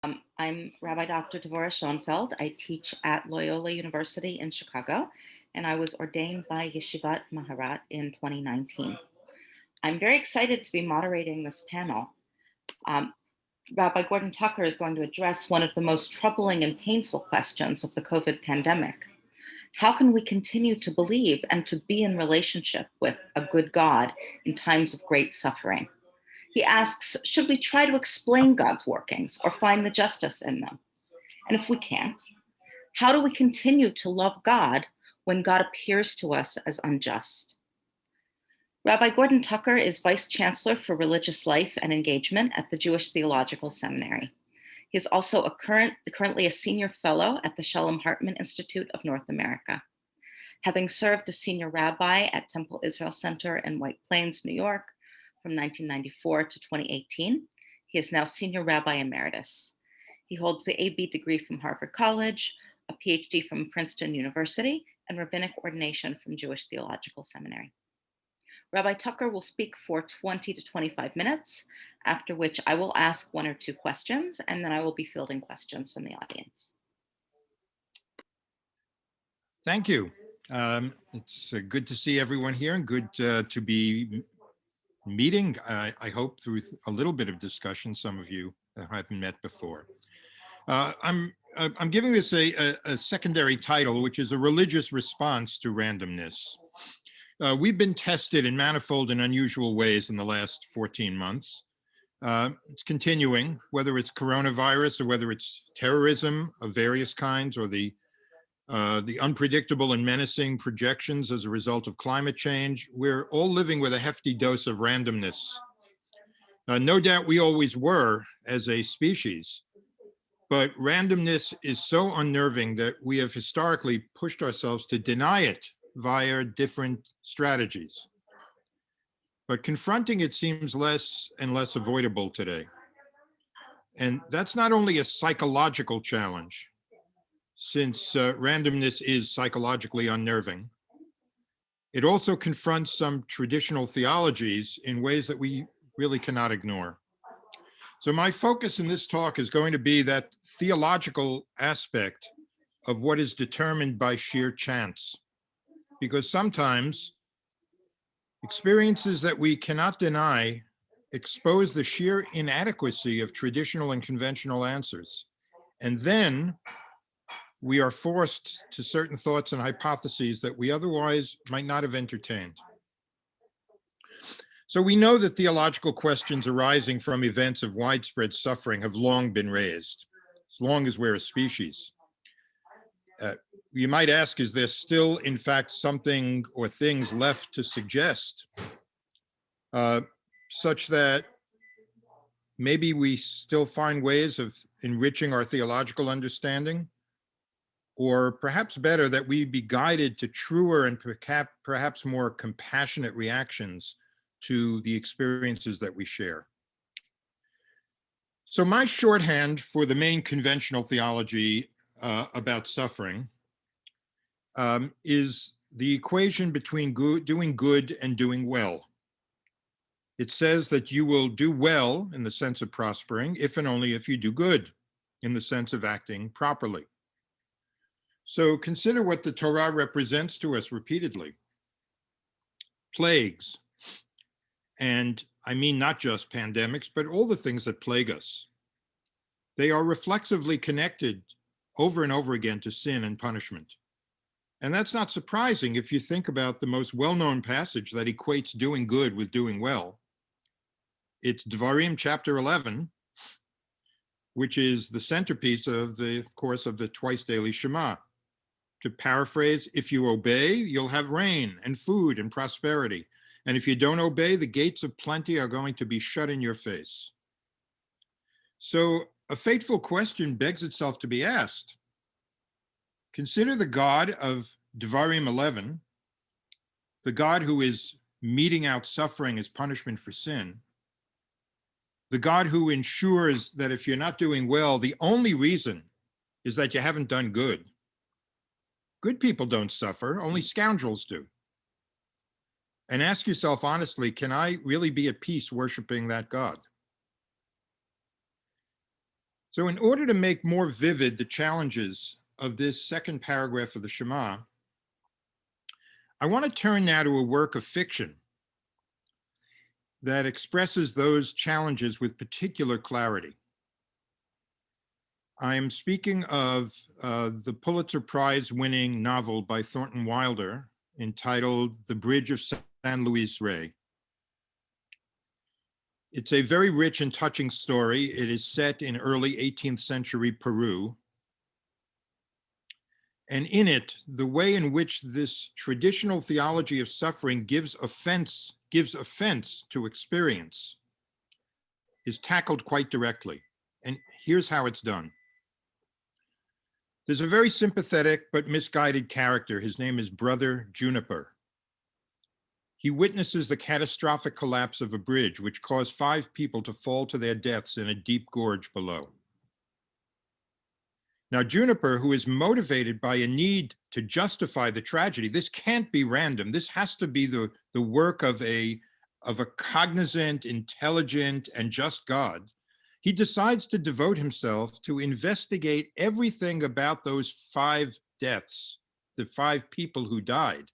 I'm Rabbi Dr. Devorah Schoenfeld. I teach at Loyola University in Chicago, and I was ordained by Yeshivat Maharat in 2019. I'm very excited to be moderating this panel. Um, Rabbi Gordon Tucker is going to address one of the most troubling and painful questions of the COVID pandemic. How can we continue to believe and to be in relationship with a good God in times of great suffering? He asks, should we try to explain God's workings or find the justice in them? And if we can't, how do we continue to love God when God appears to us as unjust? Rabbi Gordon Tucker is Vice Chancellor for Religious Life and Engagement at the Jewish Theological Seminary. He is also currently a Senior Fellow at the Shalom Hartman Institute of North America. Having served as Senior Rabbi at Temple Israel Center in White Plains, New York, from 1994 to 2018, he is now Senior Rabbi Emeritus. He holds the AB degree from Harvard College, a PhD from Princeton University, and rabbinic ordination from Jewish Theological Seminary. Rabbi Tucker will speak for 20 to 25 minutes, after which I will ask one or two questions, and then I will be fielding questions from the audience. Thank you. It's good to see everyone here and good to be meeting, I hope, through a little bit of discussion, some of you haven't met before. I'm giving this a secondary title, which is a religious response to randomness. We've been tested in manifold and unusual ways in the last 14 months. It's continuing, whether it's coronavirus or whether it's terrorism of various kinds or the unpredictable and menacing projections as a result of climate change. We're all living with a hefty dose of randomness. No doubt we always were as a species, but randomness is so unnerving that we have historically pushed ourselves to deny it via different strategies. But confronting it seems less and less avoidable today. And that's not only a psychological challenge, since randomness is psychologically unnerving. It also confronts some traditional theologies in ways that we really cannot ignore. So my focus in this talk is going to be that theological aspect of what is determined by sheer chance, because sometimes experiences that we cannot deny expose the sheer inadequacy of traditional and conventional answers. And then we are forced to certain thoughts and hypotheses that we otherwise might not have entertained. So we know that theological questions arising from events of widespread suffering have long been raised, as long as we're a species. You might ask, is there still, in fact, something or things left to suggest such that maybe we still find ways of enriching our theological understanding? Or perhaps better, that we be guided to truer and perhaps more compassionate reactions to the experiences that we share. So my shorthand for the main conventional theology about suffering is the equation between doing good and doing well. It says that you will do well in the sense of prospering if and only if you do good in the sense of acting properly. So consider what the Torah represents to us repeatedly. Plagues, and I mean not just pandemics, but all the things that plague us. They are reflexively connected over and over again to sin and punishment. And that's not surprising if you think about the most well-known passage that equates doing good with doing well. It's Devarim chapter 11, which is the centerpiece of the course of the twice daily Shema. To paraphrase, if you obey, you'll have rain and food and prosperity. And if you don't obey, the gates of plenty are going to be shut in your face. So a fateful question begs itself to be asked. Consider the God of Devarim 11, the God who is meting out suffering as punishment for sin, the God who ensures that if you're not doing well, the only reason is that you haven't done good. Good people don't suffer, only scoundrels do. And ask yourself honestly, can I really be at peace worshiping that God? So in order to make more vivid the challenges of this second paragraph of the Shema, I want to turn now to a work of fiction that expresses those challenges with particular clarity. I am speaking of the Pulitzer Prize winning novel by Thornton Wilder entitled The Bridge of San Luis Rey. It's a very rich and touching story. It is set in early 18th century Peru. And in it, the way in which this traditional theology of suffering gives offense to experience is tackled quite directly. And here's how it's done. There's a very sympathetic but misguided character. His name is Brother Juniper. He witnesses the catastrophic collapse of a bridge which caused 5 people to fall to their deaths in a deep gorge below. Now, Juniper, who is motivated by a need to justify the tragedy, this can't be random. This has to be the work of a cognizant, intelligent, and just God. He decides to devote himself to investigate everything about those 5 deaths, the 5 people who died.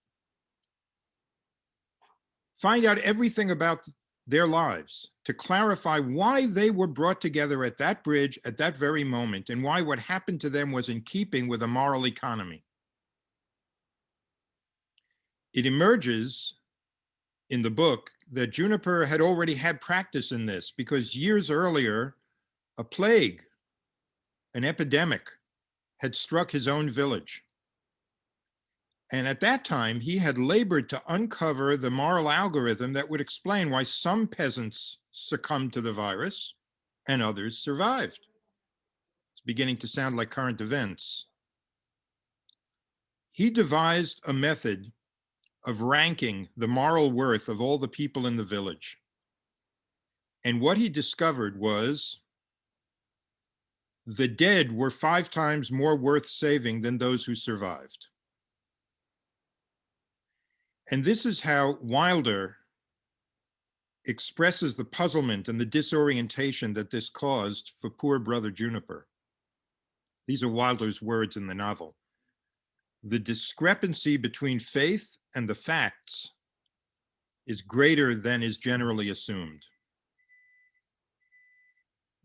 Find out everything about their lives, to clarify why they were brought together at that bridge at that very moment, and why what happened to them was in keeping with a moral economy. It emerges in the book that Juniper had already had practice in this, because years earlier, a plague, an epidemic, had struck his own village. And at that time, he had labored to uncover the moral algorithm that would explain why some peasants succumbed to the virus and others survived. It's beginning to sound like current events. He devised a method of ranking the moral worth of all the people in the village. And what he discovered was the dead were 5 times more worth saving than those who survived. And this is how Wilder expresses the puzzlement and the disorientation that this caused for poor Brother Juniper. These are Wilder's words in the novel. The discrepancy between faith and the facts is greater than is generally assumed.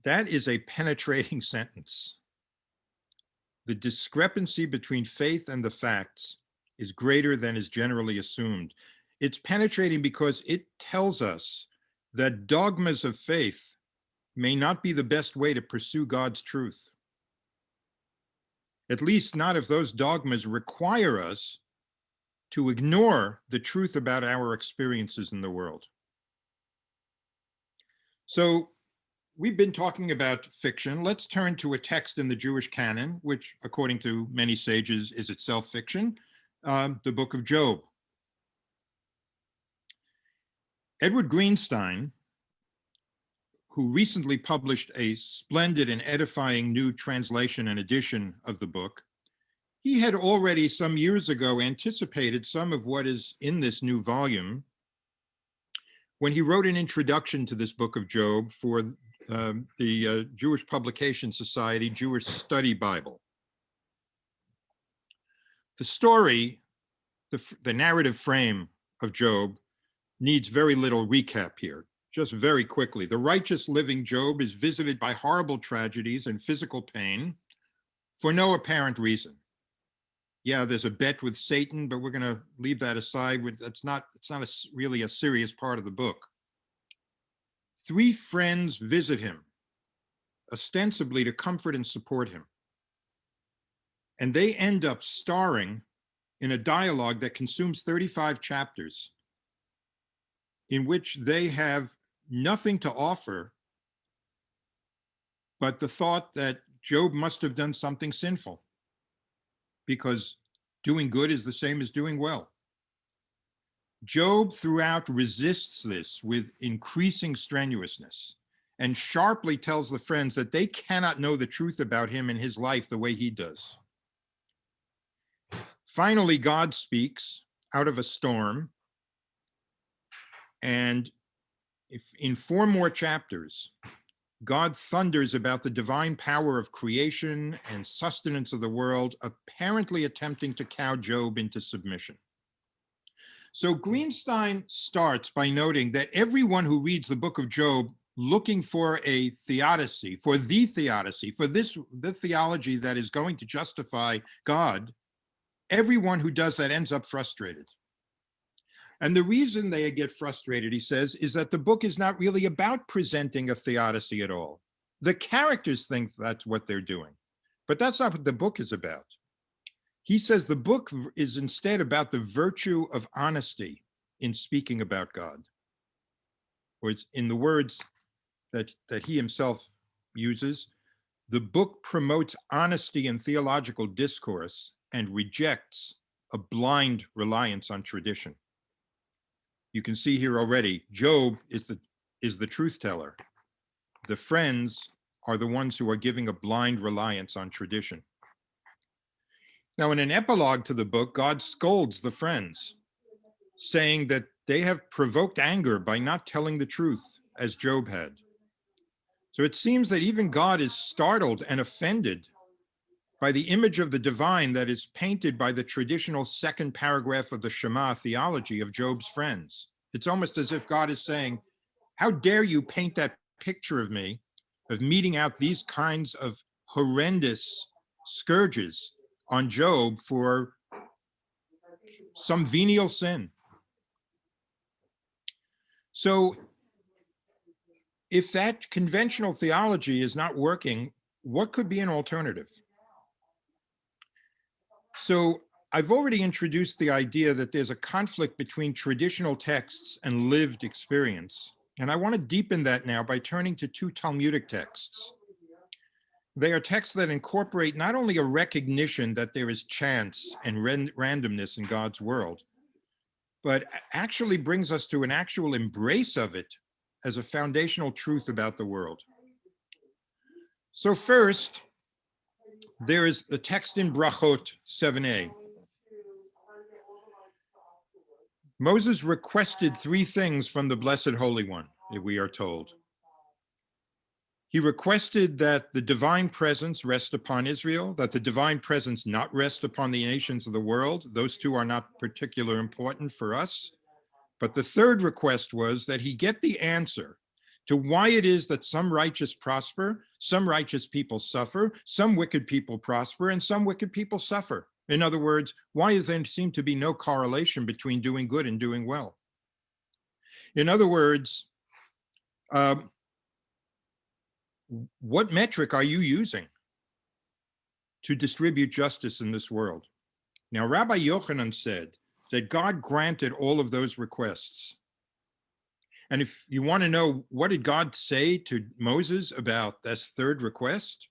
That is a penetrating sentence. The discrepancy between faith and the facts is greater than is generally assumed. It's penetrating because it tells us that dogmas of faith may not be the best way to pursue God's truth. At least not if those dogmas require us to ignore the truth about our experiences in the world. So we've been talking about fiction. Let's turn to a text in the Jewish canon, which according to many sages is itself fiction. The book of Job. Edward Greenstein, who recently published a splendid and edifying new translation and edition of the book, he had already some years ago anticipated some of what is in this new volume when he wrote an introduction to this book of Job for the Jewish Publication Society Jewish Study Bible. The story, the narrative frame of Job needs very little recap here. Just very quickly, the righteous living Job is visited by horrible tragedies and physical pain for no apparent reason. Yeah, there's a bet with Satan, but we're going to leave that aside. It's not really a serious part of the book. 3 friends visit him, ostensibly to comfort and support him. And they end up starring in a dialogue that consumes 35 chapters, in which they have nothing to offer but the thought that Job must have done something sinful, because doing good is the same as doing well. Job throughout resists this with increasing strenuousness and sharply tells the friends that they cannot know the truth about him and his life the way he does. Finally, God speaks out of a storm, and in 4 more chapters, God thunders about the divine power of creation and sustenance of the world, apparently attempting to cow Job into submission. So Greenstein starts by noting that everyone who reads the book of Job looking for a theodicy, for the theodicy, for the theology that is going to justify God, everyone who does that ends up frustrated. And the reason they get frustrated, he says, is that the book is not really about presenting a theodicy at all. The characters think that's what they're doing, but that's not what the book is about. He says the book is instead about the virtue of honesty in speaking about God. Or it's in the words that he himself uses, the book promotes honesty in theological discourse and rejects a blind reliance on tradition. You can see here already, Job is the truth teller. The friends are the ones who are giving a blind reliance on tradition. Now, in an epilogue to the book, God scolds the friends, saying that they have provoked anger by not telling the truth, as Job had. So it seems that even God is startled and offended by the image of the divine that is painted by the traditional second paragraph of the Shema theology of Job's friends. It's almost as if God is saying, how dare you paint that picture of me, of meting out these kinds of horrendous scourges on Job for some venial sin. So if that conventional theology is not working, what could be an alternative? So I've already introduced the idea that there's a conflict between traditional texts and lived experience. And I want to deepen that now by turning to two Talmudic texts. They are texts that incorporate not only a recognition that there is chance and randomness in God's world, but actually brings us to an actual embrace of it as a foundational truth about the world. So first, there is the text in Brachot 7a. Moses requested three things from the Blessed Holy One, we are told. He requested that the divine presence rest upon Israel, that the divine presence not rest upon the nations of the world. Those two are not particularly important for us. But the third request was that he get the answer to why it is that some righteous prosper, some righteous people suffer, some wicked people prosper, and some wicked people suffer. In other words, why does there seem to be no correlation between doing good and doing well? In other words, what metric are you using to distribute justice in this world? Now, Rabbi Yochanan said that God granted all of those requests. And if you want to know what did God say to Moses about this third request,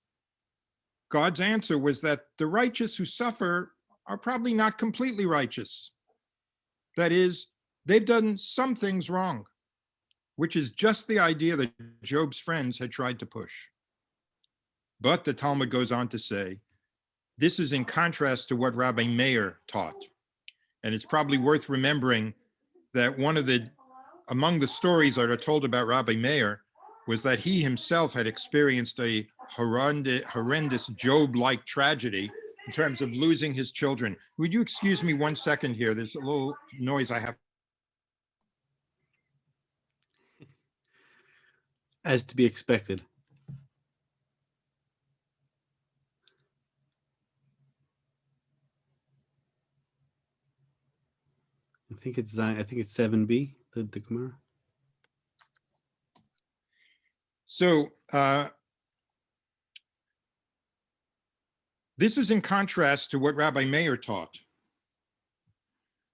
God's answer was that the righteous who suffer are probably not completely righteous. That is, they've done some things wrong, which is just the idea that Job's friends had tried to push. But the Talmud goes on to say, this is in contrast to what Rabbi Meir taught. And it's probably worth remembering that among the stories that are told about Rabbi Meir was that he himself had experienced a horrendous Job-like tragedy in terms of losing his children. Would you excuse me 1 second here? There's a little noise I have. As to be expected. I think it's 7b, the Gemara. So this is in contrast to what Rabbi Meir taught,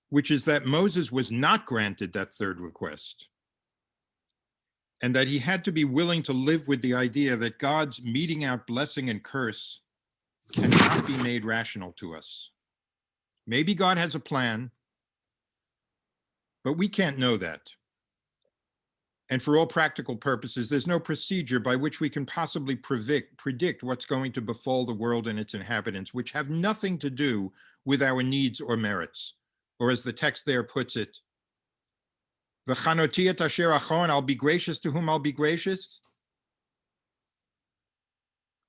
which is that Moses was not granted that third request, and that he had to be willing to live with the idea that God's meting out blessing and curse cannot be made rational to us. Maybe God has a plan, but we can't know that. And for all practical purposes, there's no procedure by which we can possibly predict what's going to befall the world and its inhabitants, which have nothing to do with our needs or merits. Or as the text there puts it, V'chanoti et asher achon, I'll be gracious to whom I'll be gracious.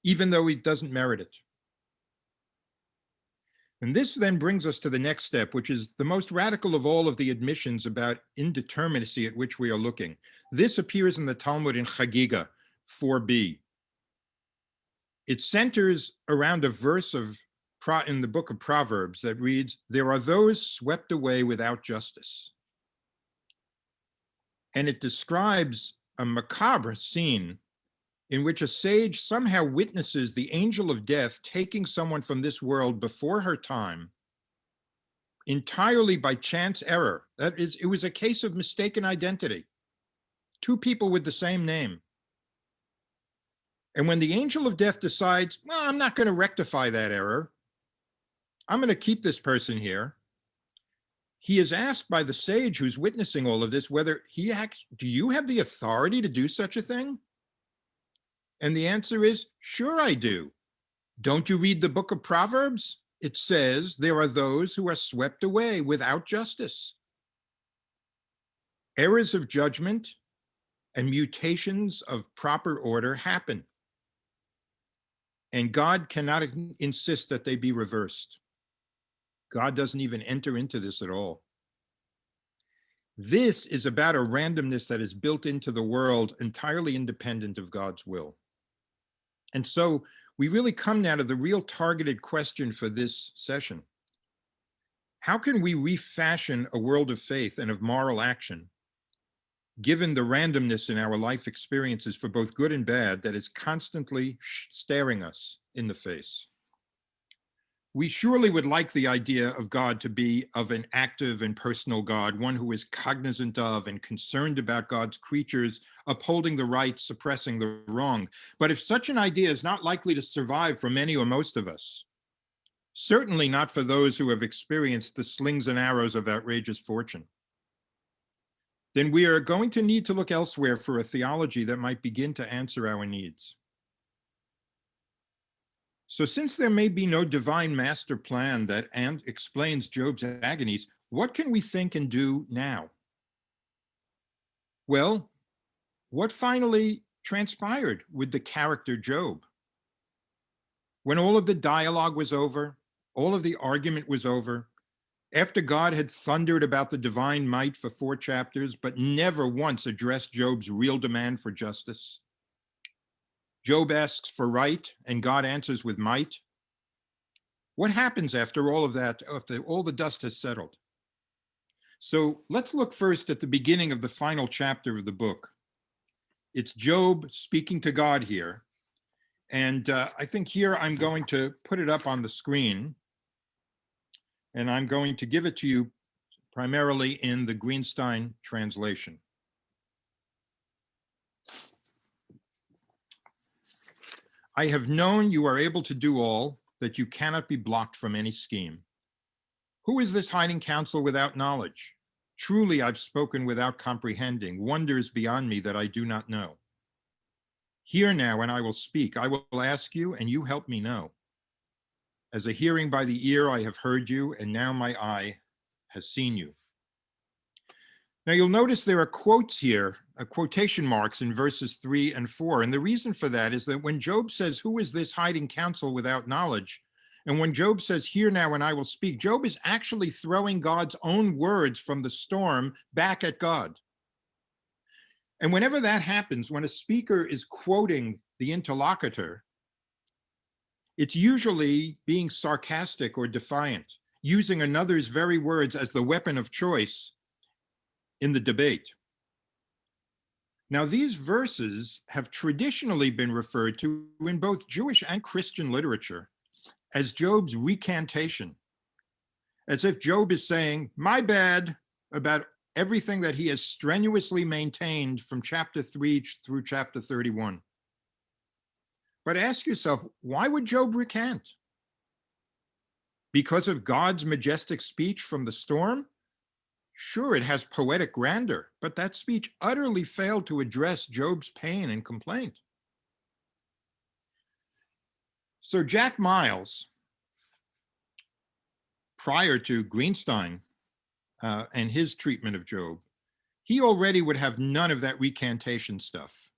even though he doesn't merit it. And this then brings us to the next step, which is the most radical of all of the admissions about indeterminacy at which we are looking. This appears in the Talmud in Chagiga 4b. It centers around a verse in the book of Proverbs that reads, "There are those swept away without justice." And it describes a macabre scene in which a sage somehow witnesses the angel of death taking someone from this world before her time, entirely by chance error. That is, it was a case of mistaken identity. Two people with the same name. And when the angel of death decides, well, I'm not going to rectify that error, I'm going to keep this person here, he is asked by the sage who's witnessing all of this whether he acts, do you have the authority to do such a thing? And the answer is, sure I do. Don't you read the book of Proverbs? It says there are those who are swept away without justice. Errors of judgment and mutations of proper order happen. And God cannot insist that they be reversed. God doesn't even enter into this at all. This is about a randomness that is built into the world entirely independent of God's will. And so we really come now to the real targeted question for this session. How can we refashion a world of faith and of moral action, given the randomness in our life experiences for both good and bad that is constantly staring us in the face? We surely would like the idea of God to be of an active and personal God, one who is cognizant of and concerned about God's creatures, upholding the right, suppressing the wrong. But if such an idea is not likely to survive for many or most of us, certainly not for those who have experienced the slings and arrows of outrageous fortune, then we are going to need to look elsewhere for a theology that might begin to answer our needs. So since there may be no divine master plan that explains Job's agonies, what can we think and do now? Well, what finally transpired with the character Job? When all of the dialogue was over, all of the argument was over, after God had thundered about the divine might for 4 chapters, but never once addressed Job's real demand for justice, Job asks for right, and God answers with might. What happens after all of that, after all the dust has settled? So let's look first at the beginning of the final chapter of the book. It's Job speaking to God here. And I think here I'm going to put it up on the screen. And I'm going to give it to you primarily in the Greenstein translation. I have known you are able to do all, that you cannot be blocked from any scheme. Who is this hiding counsel without knowledge? Truly, I've spoken without comprehending, wonders beyond me that I do not know. Hear now, and I will speak. I will ask you, and you help me know. As a hearing by the ear, I have heard you, and now my eye has seen you. Now you'll notice there are quotes here, quotation marks in verses 3 and 4. And the reason for that is that when Job says, who is this hiding counsel without knowledge? And when Job says, hear now and I will speak, Job is actually throwing God's own words from the storm back at God. And whenever that happens, when a speaker is quoting the interlocutor, it's usually being sarcastic or defiant, using another's very words as the weapon of choice in the debate. Now, these verses have traditionally been referred to in both Jewish and Christian literature as Job's recantation, as if Job is saying, my bad, about everything that he has strenuously maintained from chapter 3 through chapter 31. But ask yourself, why would Job recant? Because of God's majestic speech from the storm? Sure, it has poetic grandeur, but that speech utterly failed to address Job's pain and complaint. So Jack Miles, prior to Greenstein and his treatment of Job, he already would have none of that recantation stuff.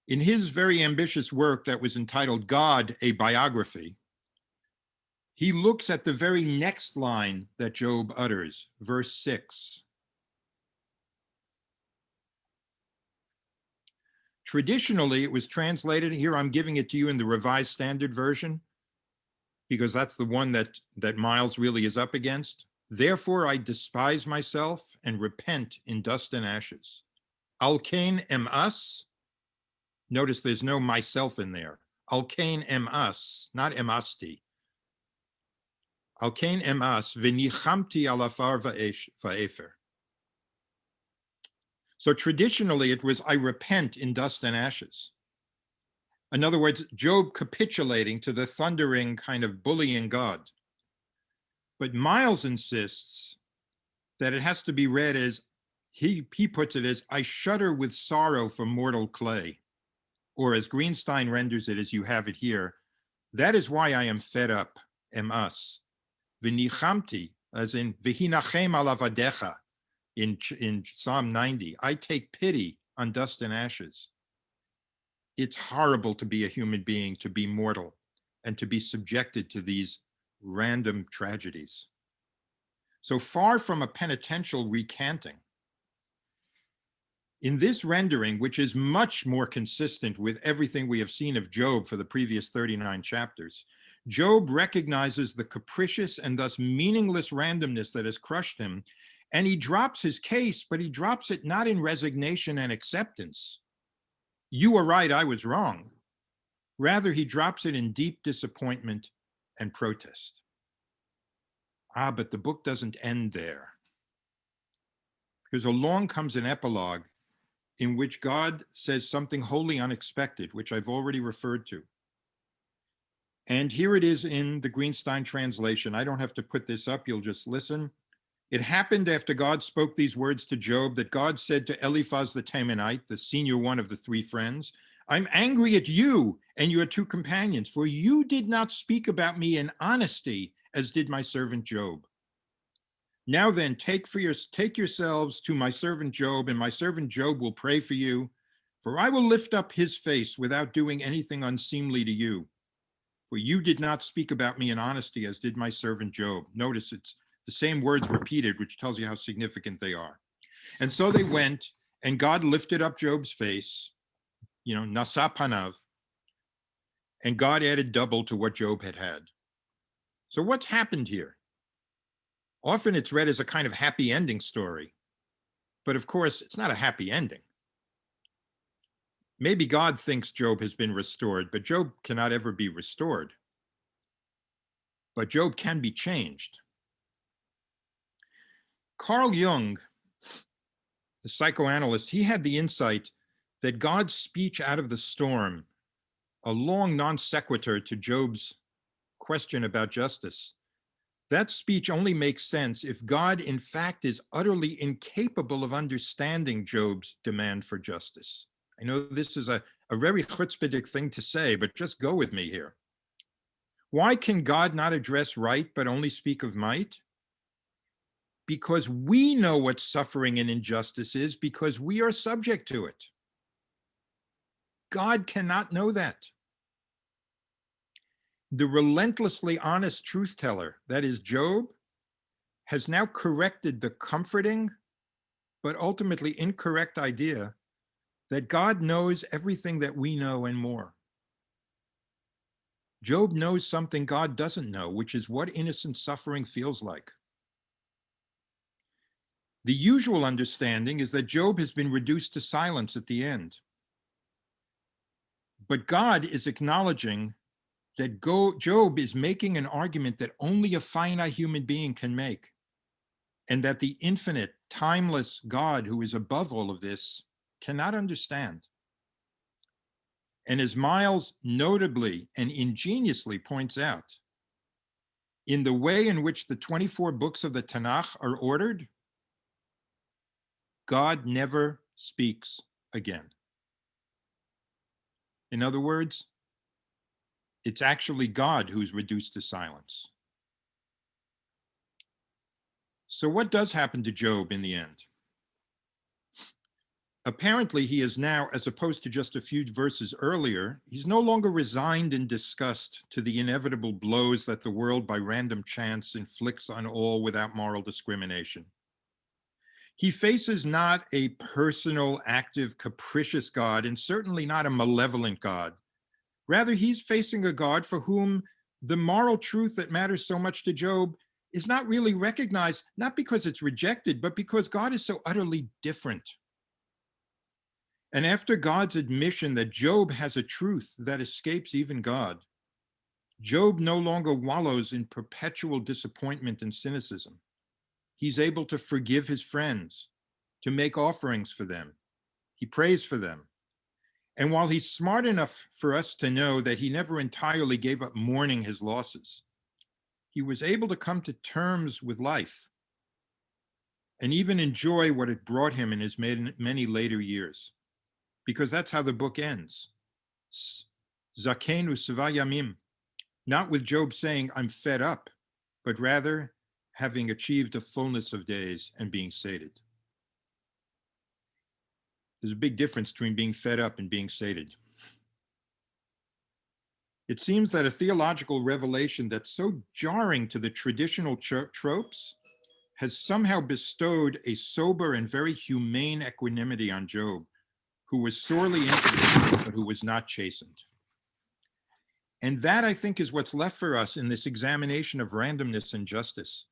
In his very ambitious work that was entitled God, a Biography, he looks at the very next line that Job utters, verse 6. Traditionally, it was translated, here I'm giving it to you in the Revised Standard Version, because that's the one that Miles really is up against. Therefore, I despise myself and repent in dust and ashes. Alkain em us. Notice there's no myself in there. Alkain em us, not emasti. Alkain em us, v'nichamti alafar va'efer. So traditionally it was, I repent in dust and ashes. In other words, Job capitulating to the thundering kind of bullying God. But Miles insists that it has to be read as, he puts it as, I shudder with sorrow for mortal clay. Or as Greenstein renders it, as you have it here, that is why I am fed up, em us. V'nichamti, as in, v'hinachem alavadecha, in Psalm 90, I take pity on dust and ashes. It's horrible to be a human being, to be mortal, and to be subjected to these random tragedies. So far from a penitential recanting, in this rendering, which is much more consistent with everything we have seen of Job for the previous 39 chapters, Job recognizes the capricious and thus meaningless randomness that has crushed him, and he drops his case, but he drops it not in resignation and acceptance. You were right, I was wrong. Rather, he drops it in deep disappointment and protest. But the book doesn't end there. Because along comes an epilogue in which God says something wholly unexpected, which I've already referred to. And here it is in the Greenstein translation. I don't have to put this up, you'll just listen. It happened after God spoke these words to Job that God said to Eliphaz the Temanite, the senior one of the three friends, I'm angry at you and your two companions, for you did not speak about me in honesty, as did my servant Job. Now then, take yourselves to my servant Job, and my servant Job will pray for you, for I will lift up his face without doing anything unseemly to you. For you did not speak about me in honesty, as did my servant Job. Notice it's the same words repeated, which tells you how significant they are. And so they went, and God lifted up Job's face, nasa panav, and God added double to what Job had had. So what's happened here? Often it's read as a kind of happy ending story, but of course it's not a happy ending. Maybe God thinks Job has been restored, but Job cannot ever be restored. But Job can be changed. Carl Jung, the psychoanalyst, he had the insight that God's speech out of the storm, a long non sequitur to Job's question about justice, that speech only makes sense if God, in fact, is utterly incapable of understanding Job's demand for justice. I know this is a very chutzpahdik thing to say, but just go with me here. Why can God not address right, but only speak of might? Because we know what suffering and injustice is, because we are subject to it. God cannot know that. The relentlessly honest truth teller, that is Job, has now corrected the comforting, but ultimately incorrect idea that God knows everything that we know and more. Job knows something God doesn't know, which is what innocent suffering feels like. The usual understanding is that Job has been reduced to silence at the end. But God is acknowledging that Job is making an argument that only a finite human being can make, and that the infinite, timeless God who is above all of this cannot understand. And as Miles notably and ingeniously points out, in the way in which the 24 books of the Tanach are ordered, God never speaks again. In other words, it's actually God who's reduced to silence. So what does happen to Job in the end? Apparently, he is now, as opposed to just a few verses earlier, he's no longer resigned in disgust to the inevitable blows that the world by random chance inflicts on all without moral discrimination. He faces not a personal, active, capricious God, and certainly not a malevolent God. Rather, he's facing a God for whom the moral truth that matters so much to Job is not really recognized, not because it's rejected, but because God is so utterly different. And after God's admission that Job has a truth that escapes even God, Job no longer wallows in perpetual disappointment and cynicism. He's able to forgive his friends, to make offerings for them. He prays for them. And while he's smart enough for us to know that he never entirely gave up mourning his losses, he was able to come to terms with life and even enjoy what it brought him in his many later years. Because that's how the book ends. Zakenu Seva Yamim, not with Job saying, I'm fed up, but rather having achieved a fullness of days and being sated. There's a big difference between being fed up and being sated. It seems that a theological revelation that's so jarring to the traditional tropes has somehow bestowed a sober and very humane equanimity on Job, who was sorely injured, but who was not chastened. And that, I think, is what's left for us in this examination of randomness and justice,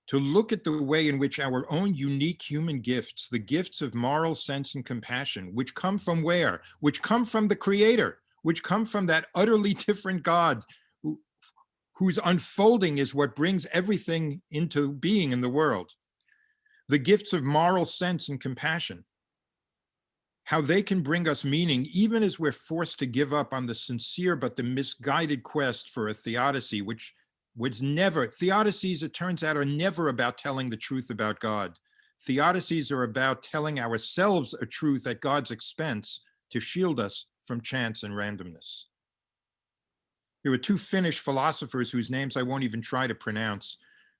to look at the way in which our own unique human gifts, the gifts of moral sense and compassion, which come from where? Which come from the Creator, which come from that utterly different God whose unfolding is what brings everything into being in the world. The gifts of moral sense and compassion, how they can bring us meaning even as we're forced to give up on the sincere but the misguided quest for a theodicy, which was never, theodicies, it turns out, are never about telling the truth about God. Theodicies are about telling ourselves a truth at God's expense to shield us from chance and randomness. There were two Finnish philosophers whose names I won't even try to pronounce,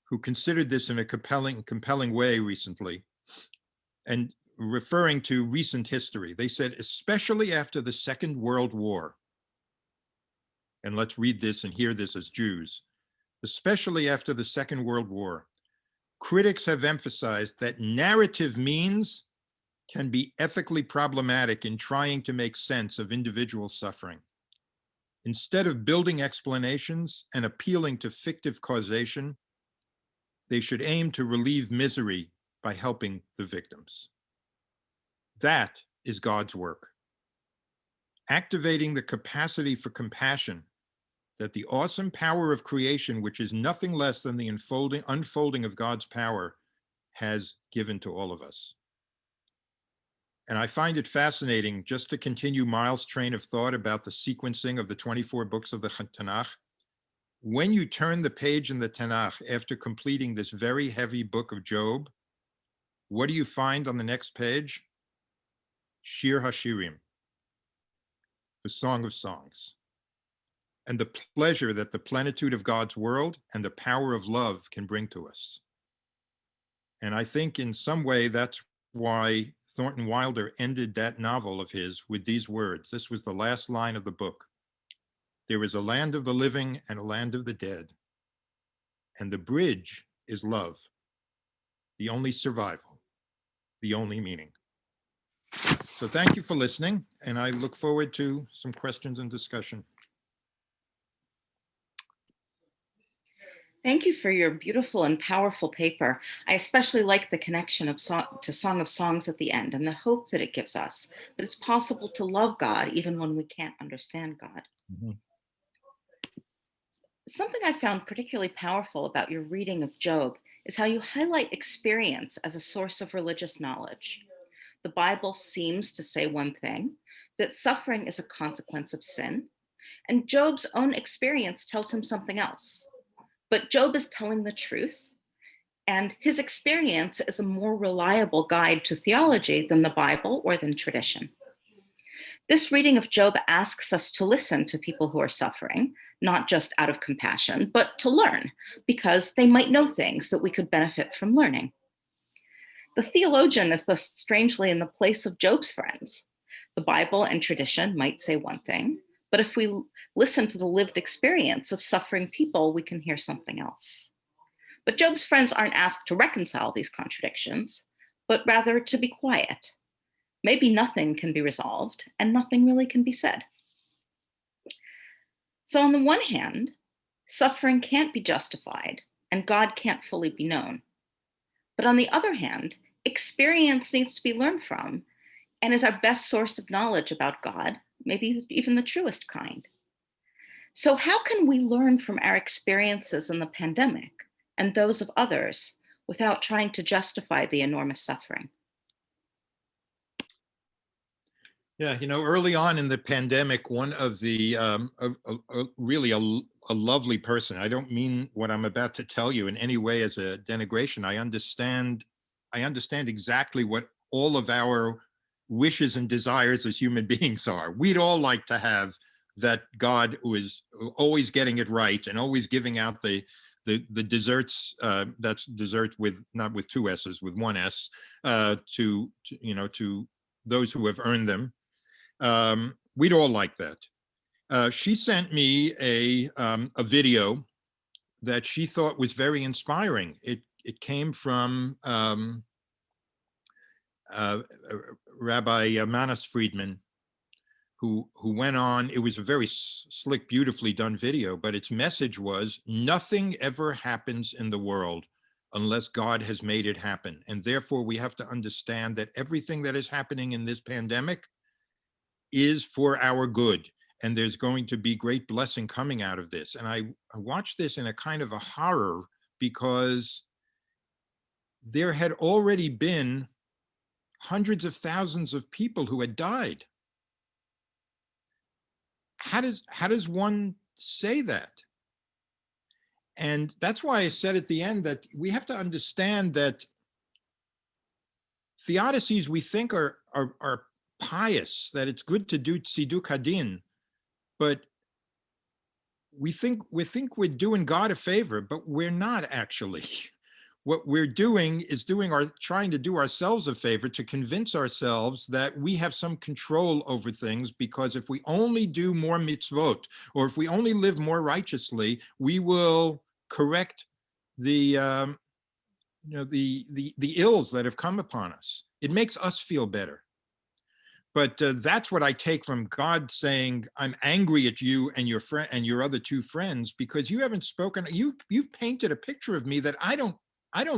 who considered this in a compelling way recently. And referring to recent history, they said, especially after the Second World War, and let's read this and hear this as Jews, especially after the Second World War, critics have emphasized that narrative means can be ethically problematic in trying to make sense of individual suffering. Instead of building explanations and appealing to fictive causation, they should aim to relieve misery by helping the victims. That is God's work. Activating the capacity for compassion that the awesome power of creation, which is nothing less than the unfolding of God's power, has given to all of us. And I find it fascinating, just to continue Miles' train of thought about the sequencing of the 24 books of the Tanach. When you turn the page in the Tanach after completing this very heavy book of Job, what do you find on the next page? Shir HaShirim, the Song of Songs, and the pleasure that the plenitude of God's world and the power of love can bring to us. And I think in some way that's why Thornton Wilder ended that novel of his with these words. This was the last line of the book. There is a land of the living and a land of the dead, and the bridge is love, the only survival, the only meaning. So thank you for listening, and I look forward to some questions and discussion. Thank you for your beautiful and powerful paper. I especially like the connection of to Song of Songs at the end and the hope that it gives us, that it's possible to love God even when we can't understand God. Mm-hmm. Something I found particularly powerful about your reading of Job is how you highlight experience as a source of religious knowledge. The Bible seems to say one thing, that suffering is a consequence of sin, and Job's own experience tells him something else. But Job is telling the truth, and his experience is a more reliable guide to theology than the Bible or than tradition. This reading of Job asks us to listen to people who are suffering, not just out of compassion, but to learn, because they might know things that we could benefit from learning. The theologian is thus strangely in the place of Job's friends. The Bible and tradition might say one thing, but if we listen to the lived experience of suffering people, we can hear something else. But Job's friends aren't asked to reconcile these contradictions, but rather to be quiet. Maybe nothing can be resolved and nothing really can be said. So, on the one hand, suffering can't be justified and God can't fully be known. But on the other hand, experience needs to be learned from and is our best source of knowledge about God, maybe even the truest kind. So, how can we learn from our experiences in the pandemic and those of others without trying to justify the enormous suffering? Yeah, early on in the pandemic, one of the really a lovely person. I don't mean what I'm about to tell you in any way as a denigration. I understand exactly what all of our wishes and desires as human beings are. We'd all like to have that God was always getting it right and always giving out the desserts. That's dessert with not with two S's, with one S, to those who have earned them. We'd all like that. She sent me a video that she thought was very inspiring. It came from Rabbi Manas Friedman, who went on. It was a very slick, beautifully done video, but its message was, nothing ever happens in the world unless God has made it happen. And therefore, we have to understand that everything that is happening in this pandemic is for our good. And there's going to be great blessing coming out of this. And I watched this in a kind of a horror, because there had already been hundreds of thousands of people who had died. How does one say that? And that's why I said at the end that we have to understand that theodicies we think are pious, that it's good to do tziduk hadin, but we think we're doing God a favor, but we're not actually. What we're doing is trying to do ourselves a favor to convince ourselves that we have some control over things, because if we only do more mitzvot, or if we only live more righteously, we will correct the ills that have come upon us. It makes us feel better. But that's what I take from God saying, I'm angry at you and your friend and your other two friends, because you haven't spoken. You've painted a picture of me that I don't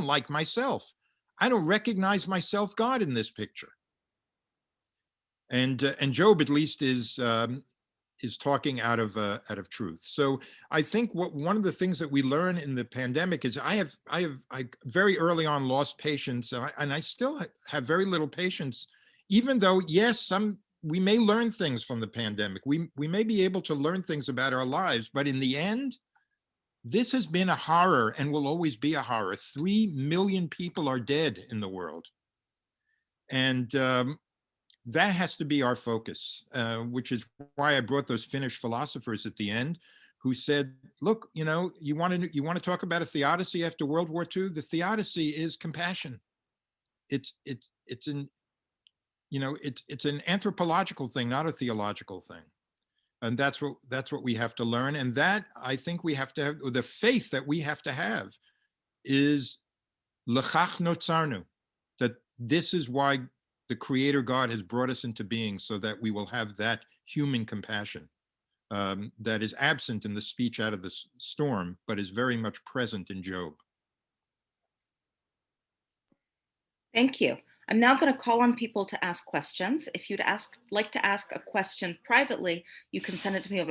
like myself. I don't recognize myself, God, in this picture. And Job at least is talking out of truth. So I think one of the things that we learn in the pandemic is I very early on lost patience, and I still have very little patience, even though, yes, we may learn things from the pandemic. We may be able to learn things about our lives, but in the end, this has been a horror and will always be a horror. 3 million people are dead in the world. And that has to be our focus, which is why I brought those Finnish philosophers at the end, who said, look, you want to talk about a theodicy after World War II? The theodicy is compassion. It's an anthropological thing, not a theological thing. And that's what we have to learn. And that, I think, we have to have, the faith that we have to have is lechach notzarnu, that this is why the Creator God has brought us into being, so that we will have that human compassion that is absent in the speech out of the storm, but is very much present in Job. Thank you. I'm now going to call on people to ask questions. If you'd like to ask a question privately, you can send it to me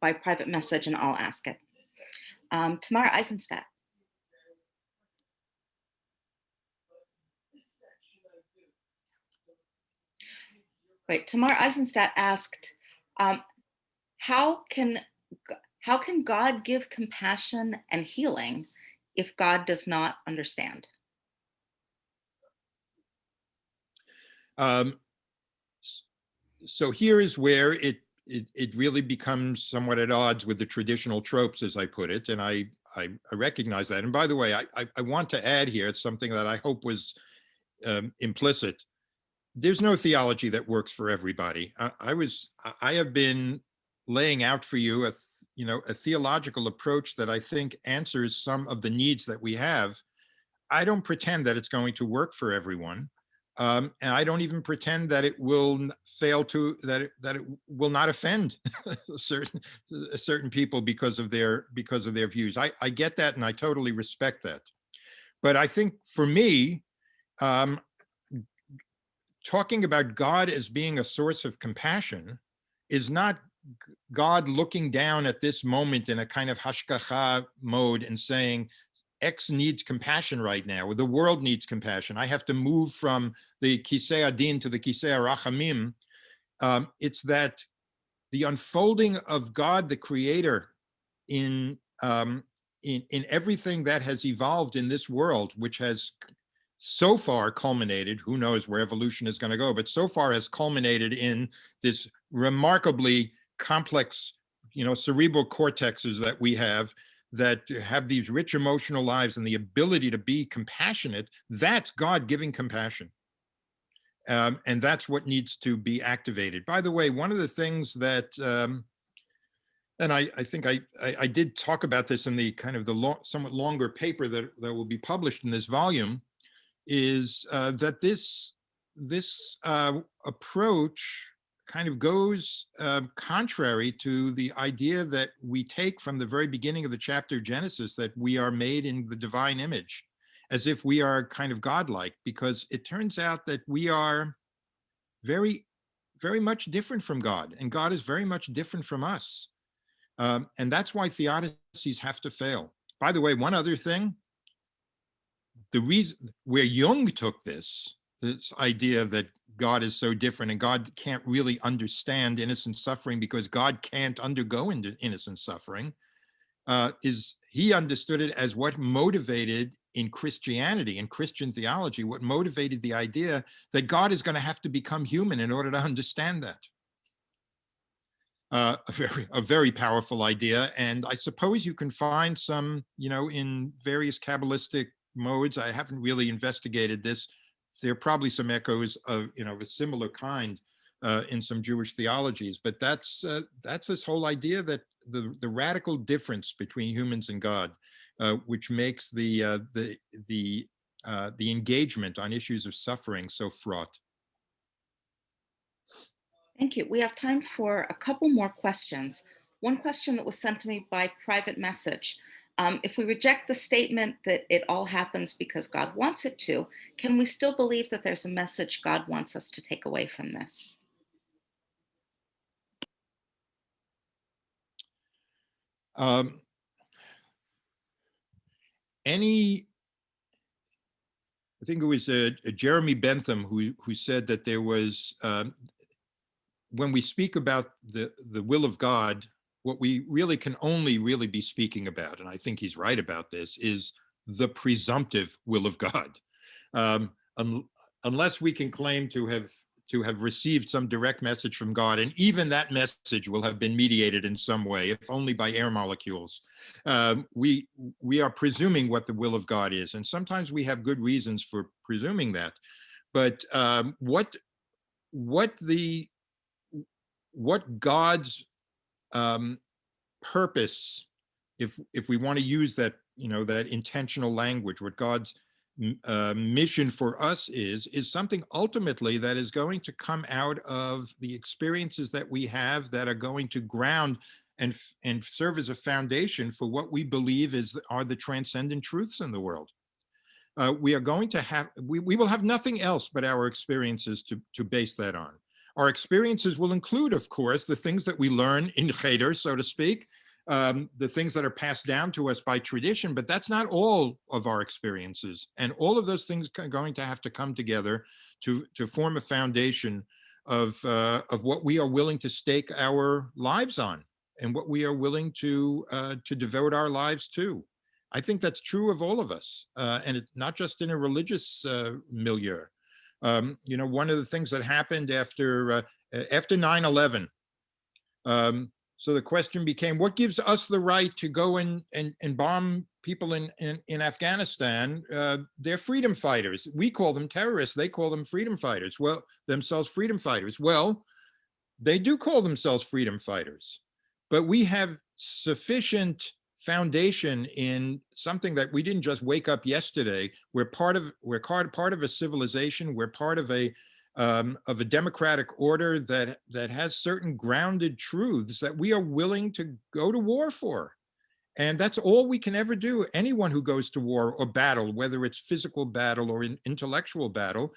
by private message and I'll ask it. Tamara Eisenstadt. Right, Tamara Eisenstadt asked, how can God give compassion and healing if God does not understand? So here is where it really becomes somewhat at odds with the traditional tropes, as I put it, and I recognize that. And by the way, I want to add here something that I hope was implicit. There's no theology that works for everybody. I have been laying out for you a theological approach that I think answers some of the needs that we have. I don't pretend that it's going to work for everyone. And I don't even pretend that it will fail to, that it will not offend certain people because of their views. I get that, and I totally respect that. But I think for me, talking about God as being a source of compassion is not God looking down at this moment in a kind of hashgacha mode and saying, X needs compassion right now, or the world needs compassion. I have to move from the kisei adin to the kisei rachamim. It's that the unfolding of God, the creator, in everything that has evolved in this world, which has so far culminated, who knows where evolution is going to go, but so far has culminated in this remarkably complex, cerebral cortexes that we have that have these rich emotional lives and the ability to be compassionate. That's God giving compassion. And that's what needs to be activated. By the way, one of the things that, and I think I did talk about this in the kind of the somewhat longer paper that will be published in this volume, is that this approach kind of goes contrary to the idea that we take from the very beginning of the chapter Genesis, that we are made in the divine image, as if we are kind of godlike, because it turns out that we are very, very much different from God, and God is very much different from us. And that's why theodicies have to fail. By the way, one other thing, the reason where Jung took this idea that God is so different and God can't really understand innocent suffering because God can't undergo innocent suffering, is he understood it as what motivated in Christianity, in Christian theology, what motivated the idea that God is going to have to become human in order to understand that. A very powerful idea. And I suppose you can find some, in various Kabbalistic modes. I haven't really investigated this. There are probably some echoes of, a similar kind in some Jewish theologies, but that's this whole idea that the radical difference between humans and God, which makes the engagement on issues of suffering so fraught. Thank you. We have time for a couple more questions. One question that was sent to me by private message. If we reject the statement that it all happens because God wants it to, can we still believe that there's a message God wants us to take away from this? I think it was Jeremy Bentham who said that there was, when we speak about the will of God, what we really can only really be speaking about, and I think he's right about this, is the presumptive will of God. Unless we can claim to have received some direct message from God, and even that message will have been mediated in some way, if only by air molecules. We are presuming what the will of God is, and sometimes we have good reasons for presuming that. But what God's purpose, if we want to use that, that intentional language, what God's mission for us is something ultimately that is going to come out of the experiences that we have, that are going to ground and serve as a foundation for what we believe are the transcendent truths in the world. We are going to have, we will have nothing else but our experiences to base that on. Our experiences will include, of course, the things that we learn in cheder, so to speak, the things that are passed down to us by tradition, but that's not all of our experiences. And all of those things are going to have to come together to form a foundation of what we are willing to stake our lives on and what we are willing to devote our lives to. I think that's true of all of us, and it's not just in a religious milieu. One of the things that happened after 9/11, so the question became, what gives us the right to go and bomb people in Afghanistan, they're freedom fighters. We call them terrorists. They call them freedom fighters. Well, themselves freedom fighters. Well, they do call themselves freedom fighters, but we have sufficient foundation in something that we didn't just wake up yesterday. We're part of a civilization. We're part of a democratic order that has certain grounded truths that we are willing to go to war for. And that's all we can ever do. Anyone who goes to war or battle, whether it's physical battle or intellectual battle,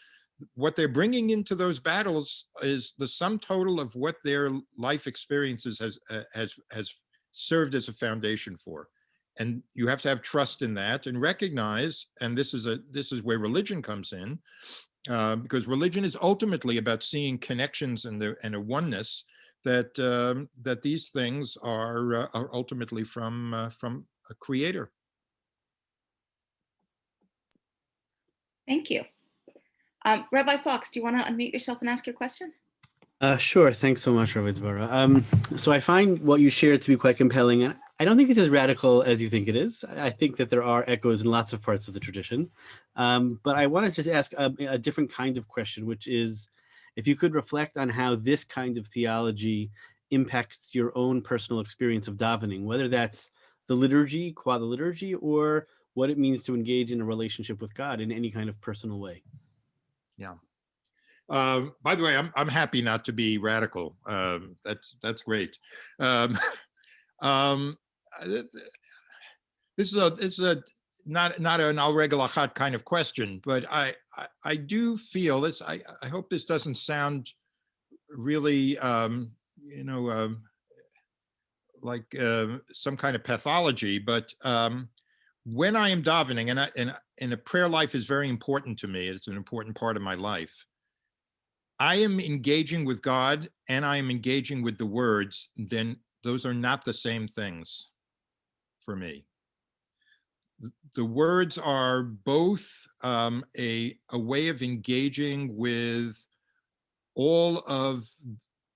what they're bringing into those battles is the sum total of what their life experiences has served as a foundation for. And you have to have trust in that and recognize, and this is where religion comes in, because religion is ultimately about seeing connections and a oneness that these things are ultimately from a creator. Thank you. Rabbi Fox, do you want to unmute yourself and ask your question? Sure. Thanks so much, Rabbi Devorah. So I find what you shared to be quite compelling. And I don't think it's as radical as you think it is. I think that there are echoes in lots of parts of the tradition. But I want to just ask a different kind of question, which is, if you could reflect on how this kind of theology impacts your own personal experience of davening, whether that's the liturgy, qua the liturgy, or what it means to engage in a relationship with God in any kind of personal way. Yeah. By the way, I'm happy not to be radical. That's great. This is a not an al regalachat kind of question, but I do feel this. I hope this doesn't sound really like some kind of pathology, but when I am davening, and a prayer life is very important to me. It's an important part of my life. I am engaging with God and I am engaging with the words, then those are not the same things for me. The words are both a way of engaging with all of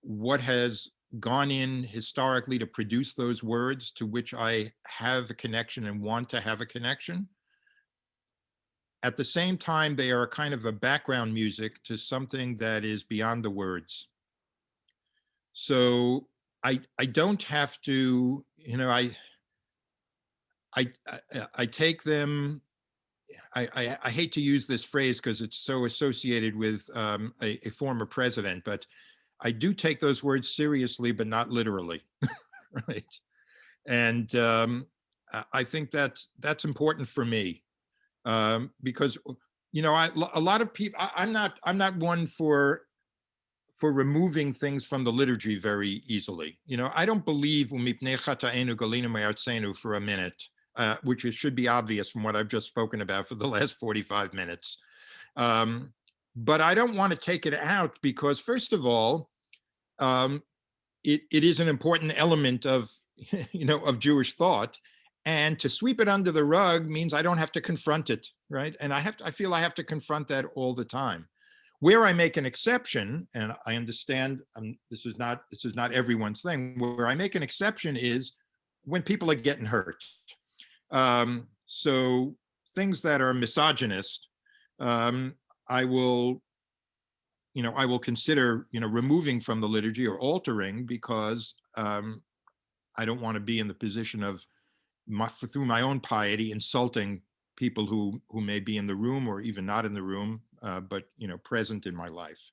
what has gone in historically to produce those words, to which I have a connection and want to have a connection. At the same time, they are kind of a background music to something that is beyond the words. So I don't have to, I take them. I hate to use this phrase because it's so associated with a former president, but I do take those words seriously, but not literally, right? And I think that's important for me. Because a lot of people, I'm not one for removing things from the liturgy very easily. I don't believe for a minute, which should be obvious from what I've just spoken about for the last 45 minutes. But I don't want to take it out because, first of all, it is an important element of of Jewish thought. And to sweep it under the rug means I don't have to confront it, right? And I feel I have to confront that all the time. Where I make an exception, and I understand this is not everyone's thing. Where I make an exception is when people are getting hurt. So things that are misogynist, I will consider removing from the liturgy or altering because I don't want to be in the position of through my own piety, insulting people who may be in the room or even not in the room, but present in my life.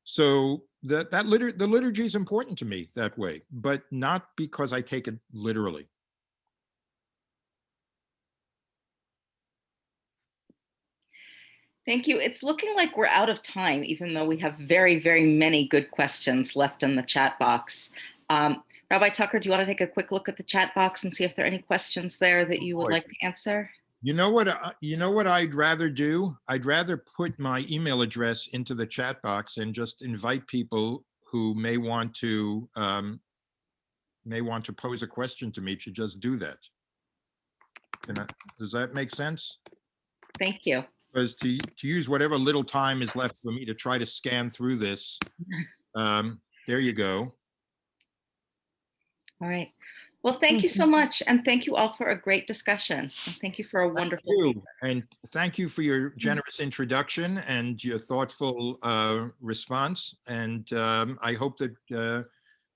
So the liturgy is important to me that way, but not because I take it literally. Thank you. It's looking like we're out of time, even though we have very, very many good questions left in the chat box. Rabbi Tucker, do you want to take a quick look at the chat box and see if there are any questions there that you would like to answer? You know what I'd rather do? I'd rather put my email address into the chat box and just invite people who may want to pose a question to me to just do that. Does that make sense? Thank you. Because to use whatever little time is left for me to try to scan through this, there you go. All right. Well, thank you so much. And thank you all for a great discussion. And thank you for a wonderful paper. And thank you for your generous introduction and your thoughtful response. And I hope that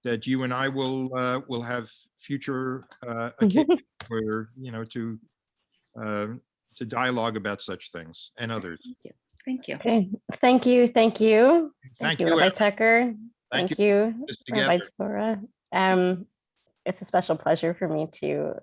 that you and I will have future occasions where, to dialogue about such things and others. Thank you. Okay, thank you. Thank you, Rabbi Evan. Tucker. Thank Thank you, This Rabbi together. Devorah. It's a special pleasure for me to